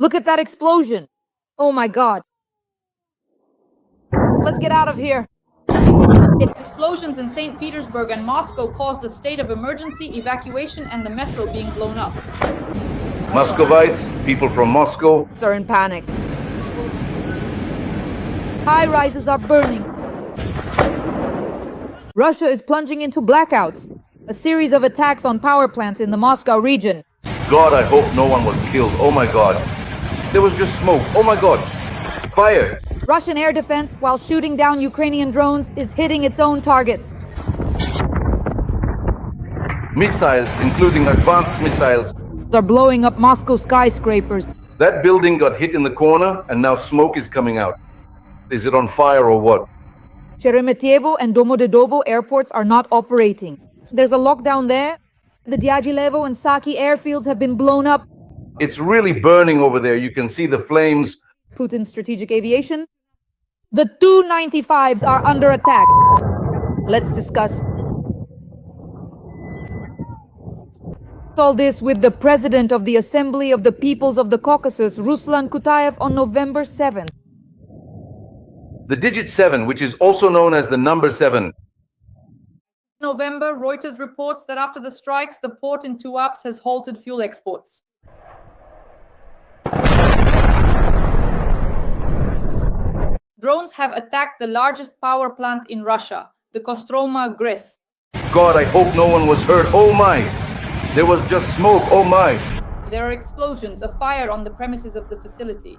Look at that explosion! Oh my God! Let's get out of here! Explosions in St. Petersburg and Moscow caused a state of emergency evacuation and the metro being blown up. Muscovites, people from Moscow, Are in panic. High-rises are burning. Russia is plunging into blackouts. A series of attacks on power plants in the Moscow region. God, I hope no one was killed. Oh my God. There was just smoke. Oh my God. Fire. Russian air defense, while shooting down Ukrainian drones, is hitting its own targets. Missiles, including advanced missiles. Are blowing up Moscow skyscrapers. That building got hit in the corner and now smoke is coming out. Is it on fire or what? Sheremetyevo and Domodedovo airports are not operating. There's a lockdown there. The Dyagilevo and Saki airfields have been blown up. It's really burning over there. You can see the flames. Putin's strategic aviation. The Tu-95s are under attack. Let's discuss all this with the President of the Assembly of the Peoples of the Caucasus, Ruslan Kutayev, on November 7th. The digit 7, which is also known as the number 7. November, Reuters reports that after the strikes, the port in Tuapse has halted fuel exports. Drones have attacked the largest power plant in Russia, the Kostroma GRES. God, I hope no one was hurt. Oh my! There was just smoke. Oh my! There are explosions, a fire on the premises of the facility.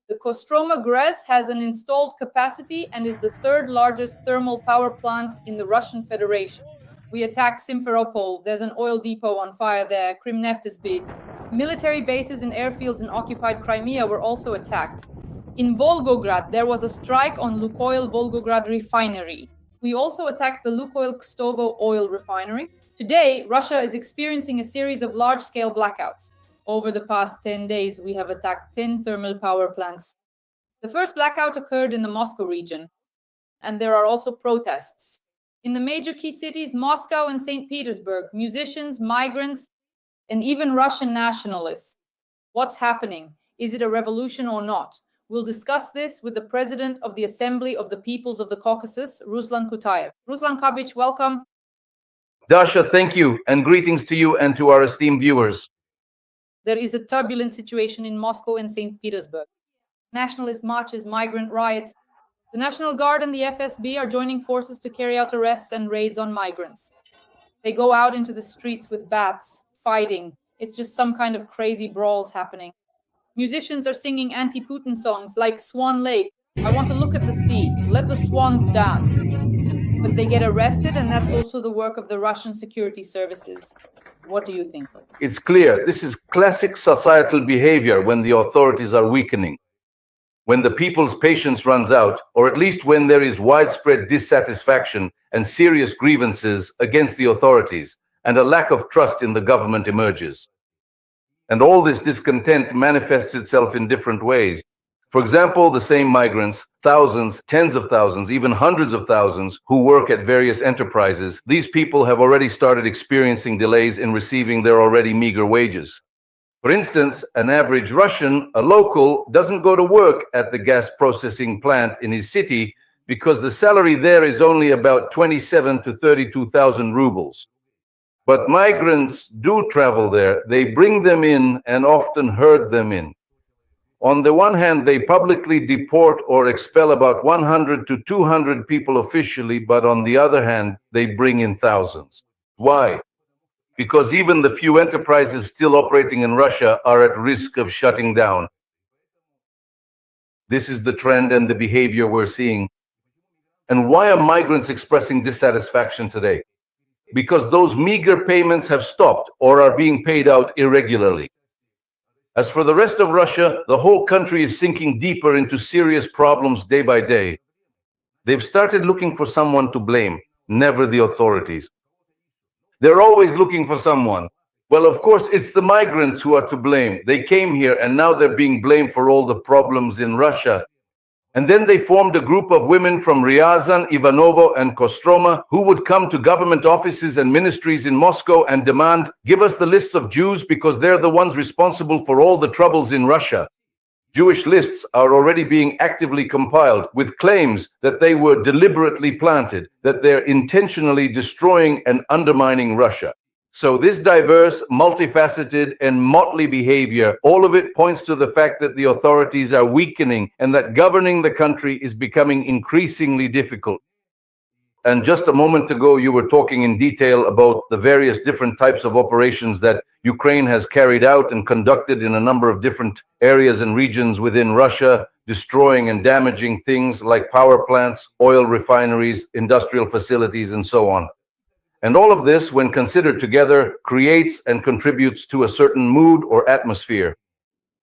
The Kostroma GRES has an installed capacity and is the third largest thermal power plant in the Russian Federation. We attacked Simferopol. There's an oil depot on fire there. Krimneft is beat. Military bases and airfields in occupied Crimea were also attacked. In Volgograd, there was a strike on Lukoil Volgograd refinery. We also attacked the Lukoil Kstovo oil refinery. Today, Russia is experiencing a series of large-scale blackouts. Over the past 10 days, we have attacked 10 thermal power plants. The first blackout occurred in the Moscow region, and there are also protests. In the major key cities, Moscow and St. Petersburg, musicians, migrants, and even Russian nationalists. What's happening? Is it a revolution or not? We'll discuss this with the President of the Assembly of the Peoples of the Caucasus, Ruslan Kutayev. Ruslan Kabich, welcome. Dasha, thank you, and greetings to you and to our esteemed viewers. There is a turbulent situation in Moscow and St. Petersburg. Nationalist marches, migrant riots. The National Guard and the FSB are joining forces to carry out arrests and raids on migrants. They go out into the streets with bats, fighting. It's just some kind of crazy brawls happening. Musicians are singing anti-Putin songs like Swan Lake. I want to look at the sea. Let the swans dance. But they get arrested, and that's also the work of the Russian security services. What do you think? It's clear this is classic societal behavior when the authorities are weakening. When the people's patience runs out, or at least when there is widespread dissatisfaction and serious grievances against the authorities, and a lack of trust in the government emerges. And all this discontent manifests itself in different ways. For example, the same migrants, thousands, tens of thousands, even hundreds of thousands who work at various enterprises, these people have already started experiencing delays in receiving their already meager wages. For instance, an average Russian, a local, doesn't go to work at the gas processing plant in his city because the salary there is only about 27 to 32,000 rubles. But migrants do travel there. They bring them in and often herd them in. On the one hand, they publicly deport or expel about 100 to 200 people officially, but on the other hand, they bring in thousands. Why? Because even the few enterprises still operating in Russia are at risk of shutting down. This is the trend and the behavior we're seeing. And why are migrants expressing dissatisfaction today? Because those meager payments have stopped or are being paid out irregularly. As for the rest of Russia, the whole country is sinking deeper into serious problems day by day. They've started looking for someone to blame, never the authorities. They're always looking for someone. Well, of course, it's the migrants who are to blame. They came here and now they're being blamed for all the problems in Russia. And then they formed a group of women from Ryazan, Ivanovo, and Kostroma who would come to government offices and ministries in Moscow and demand, give us the lists of Jews because they're the ones responsible for all the troubles in Russia. Jewish lists are already being actively compiled with claims that they were deliberately planted, that they're intentionally destroying and undermining Russia. So this diverse, multifaceted, and motley behavior, all of it points to the fact that the authorities are weakening and that governing the country is becoming increasingly difficult. And just a moment ago, you were talking in detail about the various different types of operations that Ukraine has carried out and conducted in a number of different areas and regions within Russia, destroying and damaging things like power plants, oil refineries, industrial facilities, and so on. And all of this, when considered together, creates and contributes to a certain mood or atmosphere.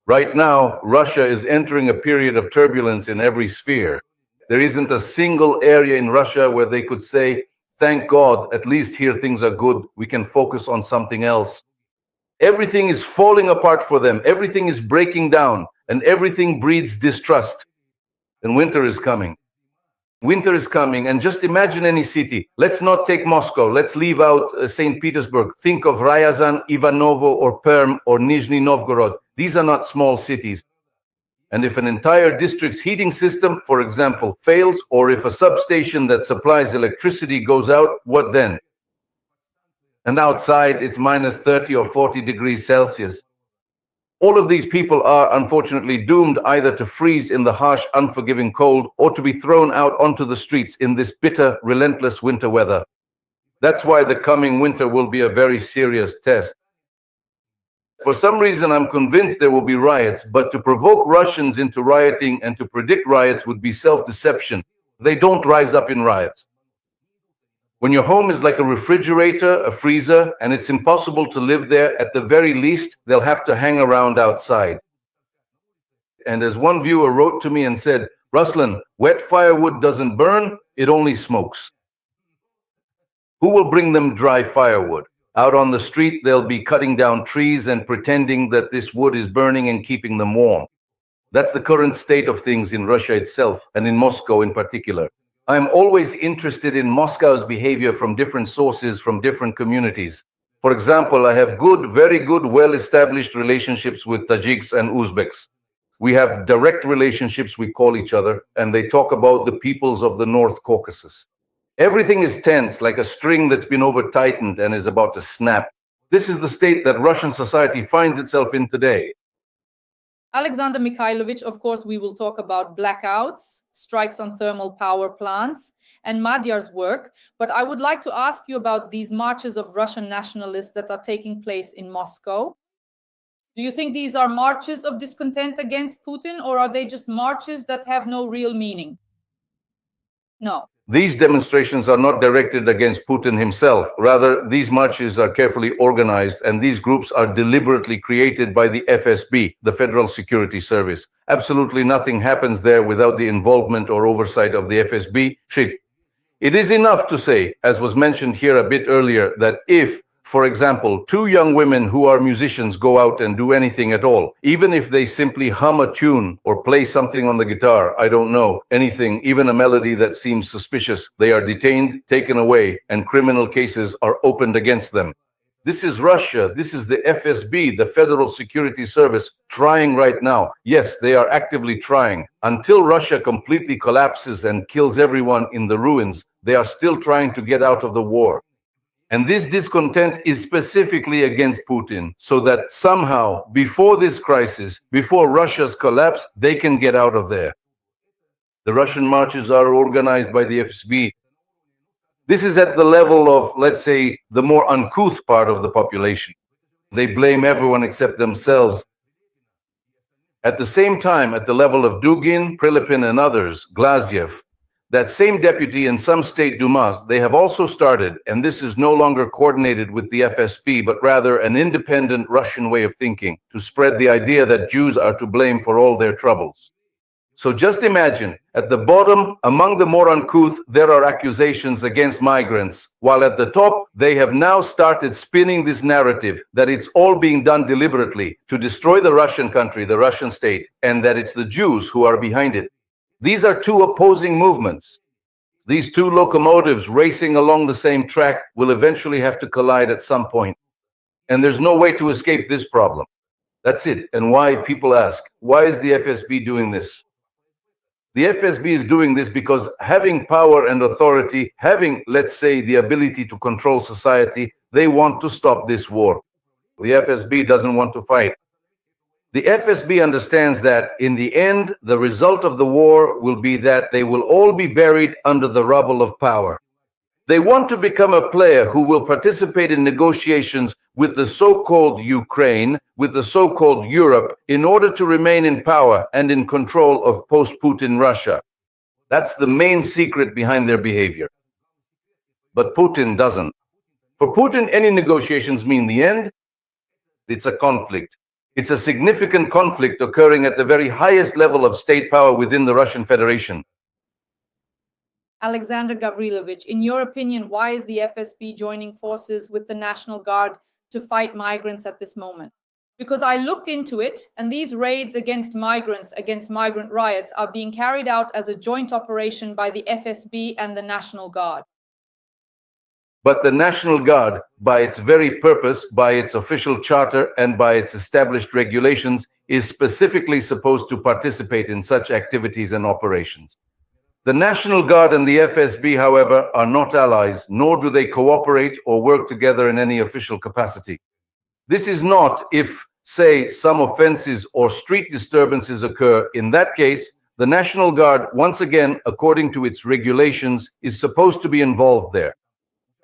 Right now, Russia is entering a period of turbulence in every sphere. There isn't a single area in Russia where they could say, thank God, at least here things are good, we can focus on something else. Everything is falling apart for them, everything is breaking down, and everything breeds distrust. And winter is coming. Winter is coming, and just imagine any city. Let's not take Moscow. Let's leave out St. Petersburg. Think of Ryazan, Ivanovo, or Perm, or Nizhny Novgorod. These are not small cities. And if an entire district's heating system, for example, fails, or if a substation that supplies electricity goes out, what then? And outside, it's minus 30 or 40 degrees Celsius. All of these people are unfortunately doomed either to freeze in the harsh, unforgiving cold or to be thrown out onto the streets in this bitter, relentless winter weather. That's why the coming winter will be a very serious test. For some reason, I'm convinced there will be riots, but to provoke Russians into rioting and to predict riots would be self-deception. They don't rise up in riots. When your home is like a refrigerator, a freezer, and it's impossible to live there, at the very least, they'll have to hang around outside. And as one viewer wrote to me and said, Ruslan, wet firewood doesn't burn, it only smokes. Who will bring them dry firewood? Out on the street, they'll be cutting down trees and pretending that this wood is burning and keeping them warm. That's the current state of things in Russia itself, and in Moscow in particular. I'm always interested in Moscow's behavior from different sources, from different communities. For example, I have good, very good, well-established relationships with Tajiks and Uzbeks. We have direct relationships, we call each other, and they talk about the peoples of the North Caucasus. Everything is tense, like a string that's been over-tightened and is about to snap. This is the state that Russian society finds itself in today. Alexander Mikhailovich, of course, we will talk about blackouts, strikes on thermal power plants, and Madyar's work. But I would like to ask you about these marches of Russian nationalists that are taking place in Moscow. Do you think these are marches of discontent against Putin, or are they just marches that have no real meaning? No. These demonstrations are not directed against Putin himself. Rather, these marches are carefully organized, and these groups are deliberately created by the FSB, the Federal Security Service. Absolutely nothing happens there without the involvement or oversight of the FSB. It is enough to say, as was mentioned here a bit earlier, that if, for example, two young women who are musicians go out and do anything at all, even if they simply hum a tune or play something on the guitar, I don't know, anything, even a melody that seems suspicious, they are detained, taken away, and criminal cases are opened against them. This is Russia. This is the FSB, the Federal Security Service, trying right now. Yes, they are actively trying. Until Russia completely collapses and kills everyone in the ruins, they are still trying to get out of the war. And this discontent is specifically against Putin, so that somehow, before this crisis, before Russia's collapse, they can get out of there. The Russian marches are organized by the FSB. This is at the level of, let's say, the more uncouth part of the population. They blame everyone except themselves. At the same time, at the level of Dugin, Prilepin, and others, Glaziev, that same deputy in some state dumas, they have also started, and this is no longer coordinated with the FSB, but rather an independent Russian way of thinking, to spread the idea that Jews are to blame for all their troubles. So just imagine, at the bottom, among the more uncouth, there are accusations against migrants, while at the top, they have now started spinning this narrative that it's all being done deliberately to destroy the Russian country, the Russian state, and that it's the Jews who are behind it. These are two opposing movements. These two locomotives racing along the same track will eventually have to collide at some point. And there's no way to escape this problem. That's it. And why, people ask, why is the FSB doing this? The FSB is doing this because having power and authority, having, let's say, the ability to control society, they want to stop this war. The FSB doesn't want to fight. The FSB understands that in the end, the result of the war will be that they will all be buried under the rubble of power. They want to become a player who will participate in negotiations with the so-called Ukraine, with the so-called Europe, in order to remain in power and in control of post-Putin Russia. That's the main secret behind their behavior. But Putin doesn't. For Putin, any negotiations mean the end. It's a conflict. It's a significant conflict occurring at the very highest level of state power within the Russian Federation. Alexander Gavrilovich, in your opinion, why is the FSB joining forces with the National Guard to fight migrants at this moment? Because I looked into it, and these raids against migrants, against migrant riots, are being carried out as a joint operation by the FSB and the National Guard. But the National Guard, by its very purpose, by its official charter, and by its established regulations, is specifically supposed to participate in such activities and operations. The National Guard and the FSB, however, are not allies, nor do they cooperate or work together in any official capacity. This is not if, say, some offenses or street disturbances occur. In that case, the National Guard, once again, according to its regulations, is supposed to be involved there.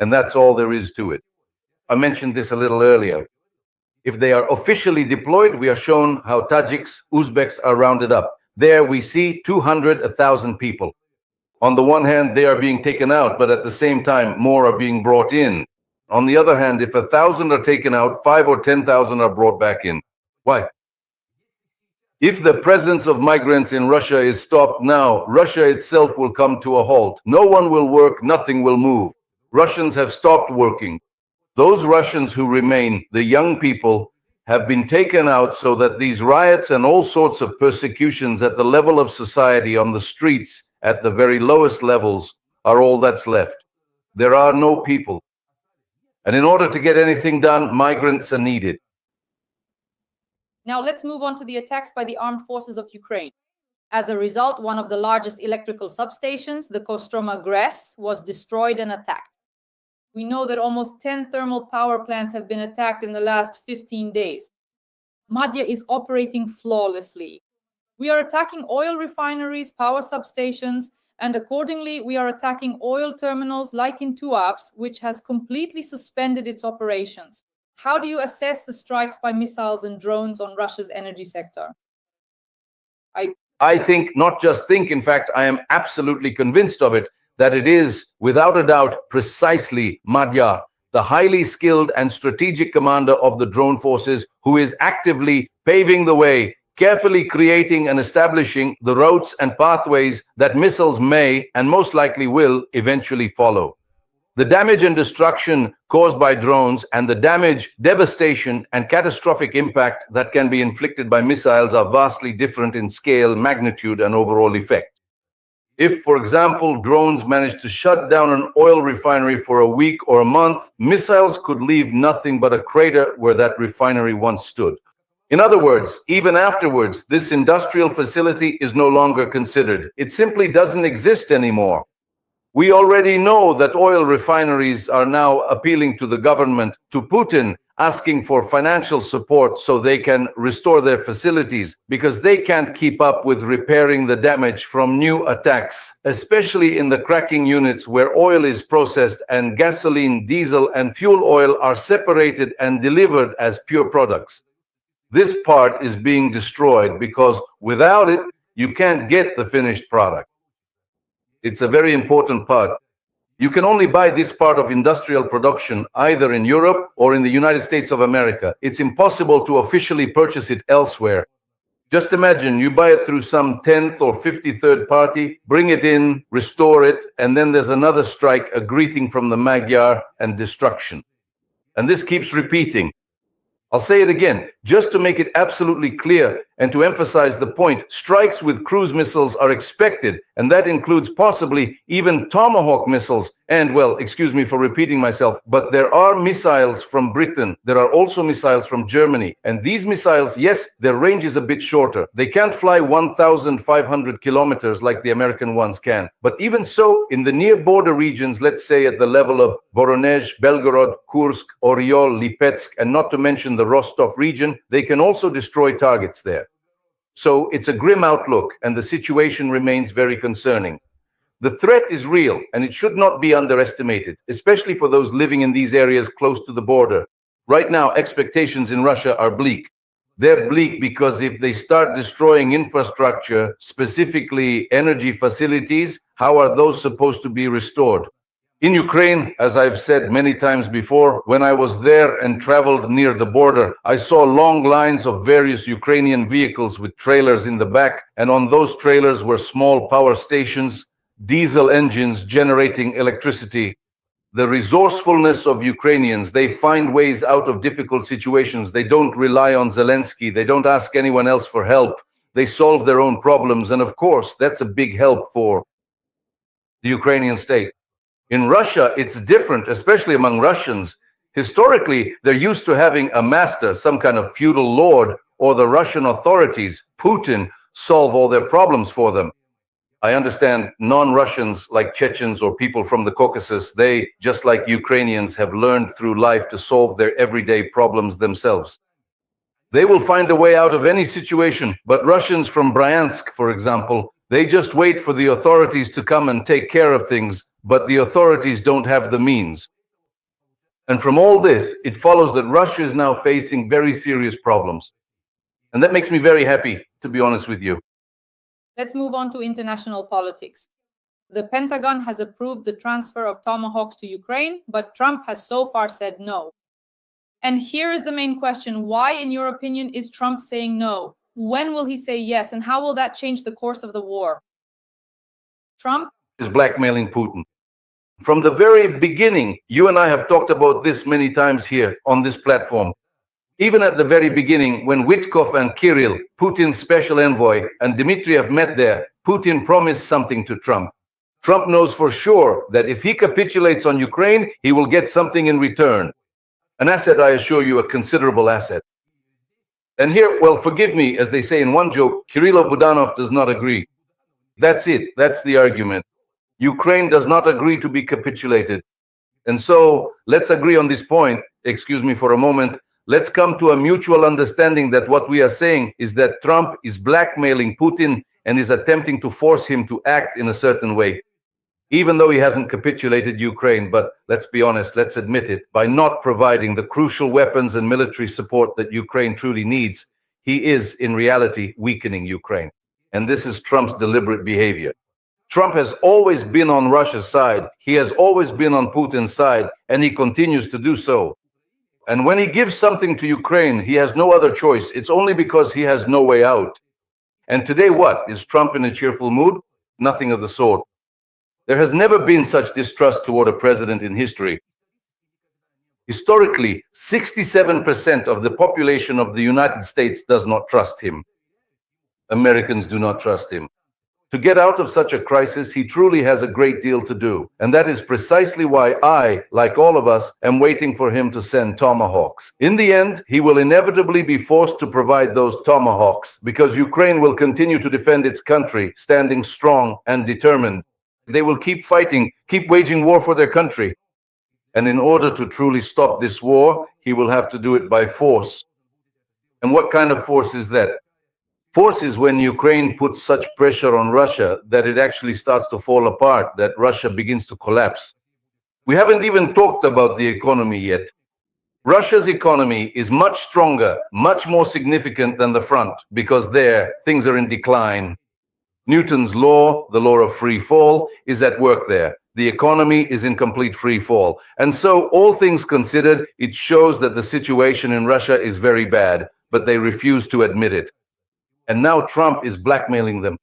And that's all there is to it. I mentioned this a little earlier. If they are officially deployed, we are shown how Tajiks, Uzbeks are rounded up. There we see 200, 1,000 people. On the one hand, they are being taken out, but at the same time, more are being brought in. On the other hand, if 1,000 are taken out, 5 or 10,000 are brought back in. Why? If the presence of migrants in Russia is stopped now, Russia itself will come to a halt. No one will work, nothing will move. Russians have stopped working. Those Russians who remain, the young people, have been taken out so that these riots and all sorts of persecutions at the level of society, on the streets, at the very lowest levels, are all that's left. There are no people. And in order to get anything done, migrants are needed. Now let's move on to the attacks by the armed forces of Ukraine. As a result, one of the largest electrical substations, the Kostroma GRES, was destroyed and attacked. We know that almost 10 thermal power plants have been attacked in the last 15 days. Madhya is operating flawlessly. We are attacking oil refineries, power substations, and accordingly, we are attacking oil terminals like in Tuapse, which has completely suspended its operations. How do you assess the strikes by missiles and drones on Russia's energy sector? I think, not just think, in fact, I am absolutely convinced of it, that it is, without a doubt, precisely Madhya, the highly skilled and strategic commander of the drone forces, who is actively paving the way, carefully creating and establishing the routes and pathways that missiles may, and most likely will, eventually follow. The damage and destruction caused by drones and the damage, devastation, and catastrophic impact that can be inflicted by missiles are vastly different in scale, magnitude, and overall effect. If, for example, drones manage to shut down an oil refinery for a week or a month, missiles could leave nothing but a crater where that refinery once stood. In other words, even afterwards, this industrial facility is no longer considered. It simply doesn't exist anymore. We already know that oil refineries are now appealing to the government, to Putin, asking for financial support so they can restore their facilities, because they can't keep up with repairing the damage from new attacks, especially in the cracking units where oil is processed and gasoline, diesel, and fuel oil are separated and delivered as pure products. This part is being destroyed because without it, you can't get the finished product. It's a very important part. You can only buy this part of industrial production either in Europe or in the United States of America. It's impossible to officially purchase it elsewhere. Just imagine you buy it through some 10th or 53rd party, bring it in, restore it, and then there's another strike, a greeting from the Magyar, and destruction. And this keeps repeating. I'll say it again, just to make it absolutely clear And to emphasize the point, strikes with cruise missiles are expected, and that includes possibly even Tomahawk missiles. And, well, excuse me for repeating myself, but there are missiles from Britain. There are also missiles from Germany. And these missiles, yes, their range is a bit shorter. They can't fly 1,500 kilometers like the American ones can. But even so, in the near border regions, let's say at the level of Voronezh, Belgorod, Kursk, Oryol, Lipetsk, and not to mention the Rostov region, they can also destroy targets there. So it's a grim outlook, and the situation remains very concerning. The threat is real, and it should not be underestimated, especially for those living in these areas close to the border. Right now, expectations in Russia are bleak. They're bleak because if they start destroying infrastructure, specifically energy facilities, how are those supposed to be restored? In Ukraine, as I've said many times before, when I was there and traveled near the border, I saw long lines of various Ukrainian vehicles with trailers in the back, and on those trailers were small power stations, diesel engines generating electricity. The resourcefulness of Ukrainians, they find ways out of difficult situations. They don't rely on Zelensky. They don't ask anyone else for help. They solve their own problems. And of course, that's a big help for the Ukrainian state. In Russia, it's different, especially among Russians. Historically, they're used to having a master, some kind of feudal lord, or the Russian authorities, Putin, solve all their problems for them. I understand non-Russians like Chechens or people from the Caucasus, they, just like Ukrainians, have learned through life to solve their everyday problems themselves. They will find a way out of any situation, but Russians from Bryansk, for example, they just wait for the authorities to come and take care of things, but the authorities don't have the means. And from all this, it follows that Russia is now facing very serious problems. And that makes me very happy, to be honest with you. Let's move on to international politics. The Pentagon has approved the transfer of Tomahawks to Ukraine, but Trump has so far said no. And here is the main question. Why, in your opinion, is Trump saying no? When will he say yes? And how will that change the course of the war? Trump is blackmailing Putin. From the very beginning, you and I have talked about this many times here on this platform. Even at the very beginning, when Witkoff and Kirill, Putin's special envoy, and Dmitriev met there, Putin promised something to Trump. Trump knows for sure that if he capitulates on Ukraine, he will get something in return. An asset, I assure you, a considerable asset. And here, well, forgive me, as they say in one joke, Kirilo Budanov does not agree. That's it. That's the argument. Ukraine does not agree to be capitulated. And so let's agree on this point. Excuse me for a moment. Let's come to a mutual understanding that what we are saying is that Trump is blackmailing Putin and is attempting to force him to act in a certain way, even though he hasn't capitulated Ukraine. But let's be honest, let's admit it, by not providing the crucial weapons and military support that Ukraine truly needs, he is in reality weakening Ukraine. And this is Trump's deliberate behavior. Trump has always been on Russia's side. He has always been on Putin's side, and he continues to do so. And when he gives something to Ukraine, he has no other choice. It's only because he has no way out. And today, what? Is Trump in a cheerful mood? Nothing of the sort. There has never been such distrust toward a president in history. Historically, 67% of the population of the United States does not trust him. Americans do not trust him. To get out of such a crisis, he truly has a great deal to do. And that is precisely why I, like all of us, am waiting for him to send Tomahawks. In the end, he will inevitably be forced to provide those Tomahawks because Ukraine will continue to defend its country, standing strong and determined. They will keep fighting, keep waging war for their country. And in order to truly stop this war, he will have to do it by force. And what kind of force is that? Force is when Ukraine puts such pressure on Russia that it actually starts to fall apart, that Russia begins to collapse. We haven't even talked about the economy yet. Russia's economy is much stronger, much more significant than the front, because there, things are in decline. Newton's law, the law of free fall, is at work there. The economy is in complete free fall. And so, all things considered, it shows that the situation in Russia is very bad, but they refuse to admit it. And now Trump is blackmailing them.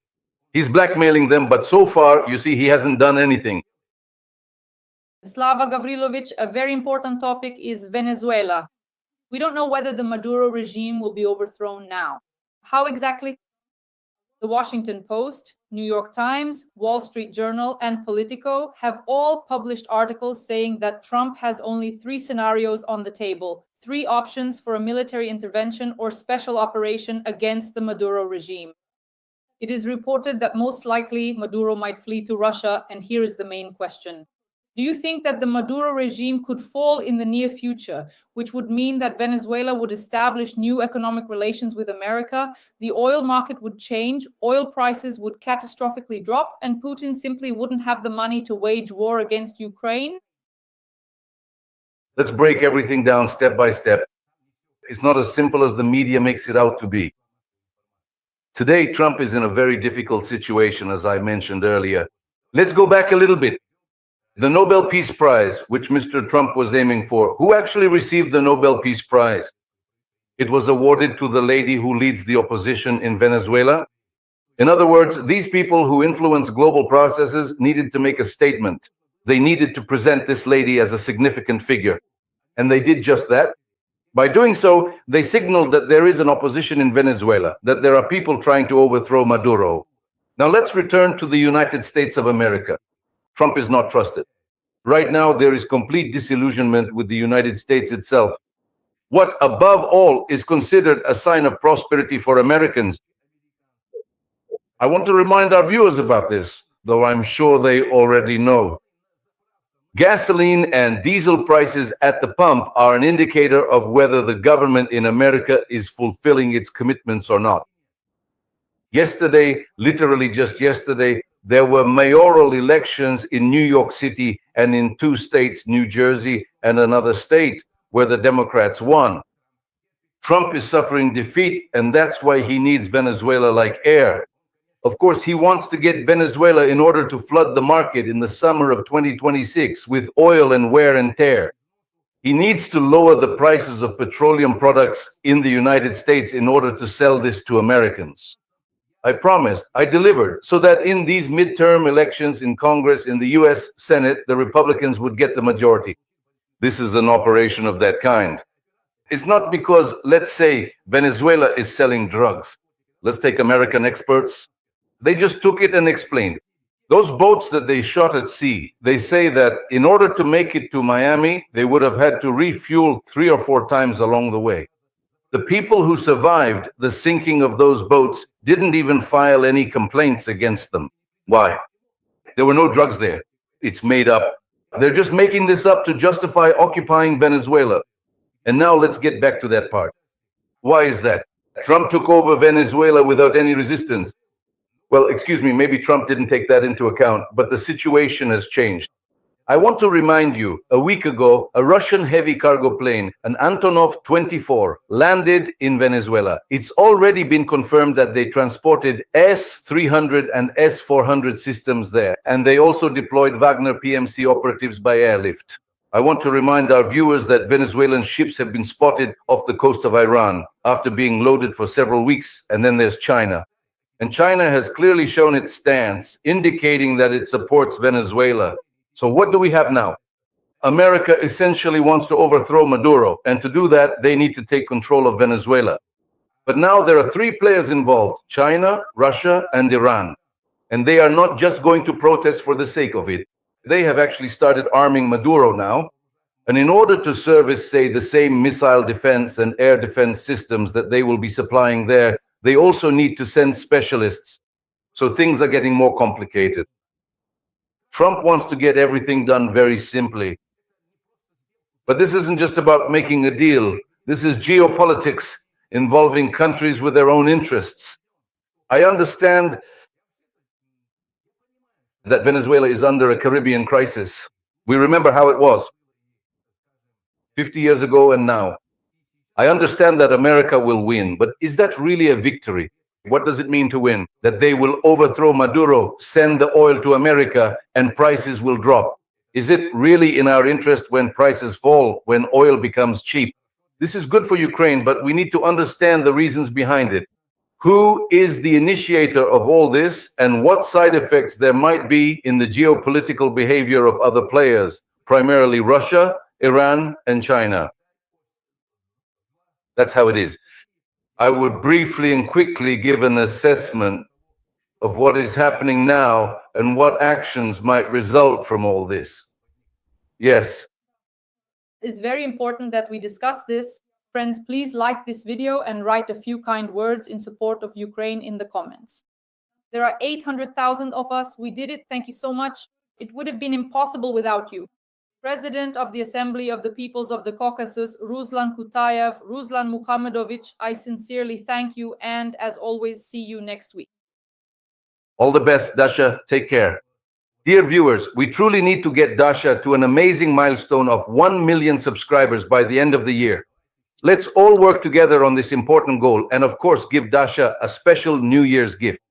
He's blackmailing them, but so far, you see, he hasn't done anything. Slava Gavrilovich, a very important topic is Venezuela. We don't know whether the Maduro regime will be overthrown now. How exactly? The Washington Post, New York Times, Wall Street Journal, and Politico have all published articles saying that Trump has only three scenarios on the table, three options for a military intervention or special operation against the Maduro regime. It is reported that most likely Maduro might flee to Russia, and here is the main question. Do you think that the Maduro regime could fall in the near future, which would mean that Venezuela would establish new economic relations with America, the oil market would change, oil prices would catastrophically drop, and Putin simply wouldn't have the money to wage war against Ukraine? Let's break everything down step by step. It's not as simple as the media makes it out to be. Today, Trump is in a very difficult situation, as I mentioned earlier. Let's go back a little bit. The Nobel Peace Prize, which Mr. Trump was aiming for, who actually received the Nobel Peace Prize? It was awarded to the lady who leads the opposition in Venezuela. In other words, these people who influence global processes needed to make a statement. They needed to present this lady as a significant figure. And they did just that. By doing so, they signaled that there is an opposition in Venezuela, that there are people trying to overthrow Maduro. Now let's return to the United States of America. Trump is not trusted. Right now, there is complete disillusionment with the United States itself. What, above all, is considered a sign of prosperity for Americans? I want to remind our viewers about this, though I'm sure they already know. Gasoline and diesel prices at the pump are an indicator of whether the government in America is fulfilling its commitments or not. Yesterday, literally just yesterday, there were mayoral elections in New York City and in two states, New Jersey and another state, where the Democrats won. Trump is suffering defeat, and that's why he needs Venezuela like air. Of course, he wants to get Venezuela in order to flood the market in the summer of 2026 with oil and wear and tear. He needs to lower the prices of petroleum products in the United States in order to sell this to Americans. I promised, I delivered, so that in these midterm elections in Congress, in the US Senate, the Republicans would get the majority. This is an operation of that kind. It's not because, let's say, Venezuela is selling drugs. Let's take American experts. They just took it and explained. Those boats that they shot at sea, they say that in order to make it to Miami, they would have had to refuel 3 or 4 times along the way. The people who survived the sinking of those boats didn't even file any complaints against them. Why? There were no drugs there. It's made up. They're just making this up to justify occupying Venezuela. And now let's get back to that part. Why is that? Trump took over Venezuela without any resistance. Well, excuse me, maybe Trump didn't take that into account, but the situation has changed. I want to remind you, a week ago, a Russian heavy cargo plane, an Antonov 24, landed in Venezuela. It's already been confirmed that they transported S-300 and S-400 systems there, and they also deployed Wagner PMC operatives by airlift. I want to remind our viewers that Venezuelan ships have been spotted off the coast of Iran after being loaded for several weeks, and then there's China. And China has clearly shown its stance, indicating that it supports Venezuela. So what do we have now? America essentially wants to overthrow Maduro, and to do that, they need to take control of Venezuela. But now there are 3 players involved: China, Russia, and Iran. And they are not just going to protest for the sake of it. They have actually started arming Maduro now. And in order to service, say, the same missile defense and air defense systems that they will be supplying there, they also need to send specialists. So things are getting more complicated. Trump wants to get everything done very simply. But this isn't just about making a deal. This is geopolitics involving countries with their own interests. I understand that Venezuela is under a Caribbean crisis. We remember how it was 50 years ago and now. I understand that America will win, but is that really a victory? What does it mean to win? That they will overthrow Maduro, send the oil to America, and prices will drop. Is it really in our interest when prices fall, when oil becomes cheap? This is good for Ukraine, but we need to understand the reasons behind it. Who is the initiator of all this, and what side effects there might be in the geopolitical behavior of other players, primarily Russia, Iran, and China? That's how it is. I would briefly and quickly give an assessment of what is happening now and what actions might result from all this. Yes. It's very important that we discuss this. Friends, please like this video and write a few kind words in support of Ukraine in the comments. There are 800,000 of us. We did it. Thank you so much. It would have been impossible without you. President of the Assembly of the Peoples of the Caucasus, Ruslan Kutayev, Ruslan Muhammadovich, I sincerely thank you and, as always, see you next week. All the best, Dasha. Take care. Dear viewers, we truly need to get Dasha to an amazing milestone of 1 million subscribers by the end of the year. Let's all work together on this important goal and, of course, give Dasha a special New Year's gift.